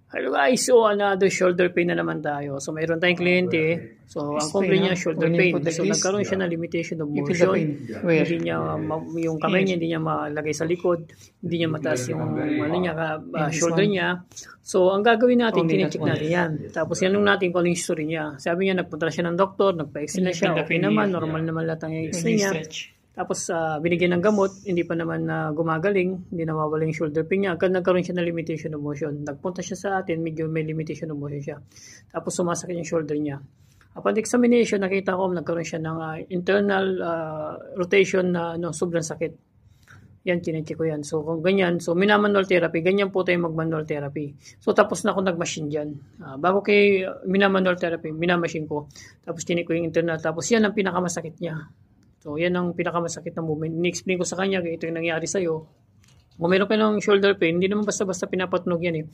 Hello guys, so another shoulder pain na naman tayo. So mayroon tayong kliyente. So ang complaint niya shoulder pain. So nagkaroon siya ng limitation of motion. Hindi niya yung kamay niya hindi niya malagay sa likod. Hindi niya mataas yung shoulder niya. So ang gagawin natin, tine-check natin yan. Tapos yanong natin kung ano yung history niya. Sabi niya nagpunta siya ng doktor, nagpa-x-ray na siya. Okay naman, normal naman lahat ang x-ray niya. Tapos binigyan ng gamot, hindi pa naman gumagaling, hindi nawawala yung shoulder pain niya. Agad nagkaroon siya ng limitation of motion. Nagpunta siya sa atin, medyo may limitation of motion siya. Tapos sumasakit yung shoulder niya. Upon examination, nakita ko nagkaroon siya ng internal rotation na sobrang sakit. Yan, chinecheck ko yan. So kung ganyan, so minamanual therapy, ganyan po tayo mag-manual therapy. So tapos na ako nag-machine dyan. Bago kay minamanual therapy, minamachine ko. Tapos chineck ko yung internal. Tapos yan ang pinakamasakit niya. So, yan ang pinakamasakit na movement. Ni-explain ko sa kanya, ito yung nangyari sa'yo. Kung meron ka ng shoulder pain, hindi naman basta-basta pinapatunog yan eh.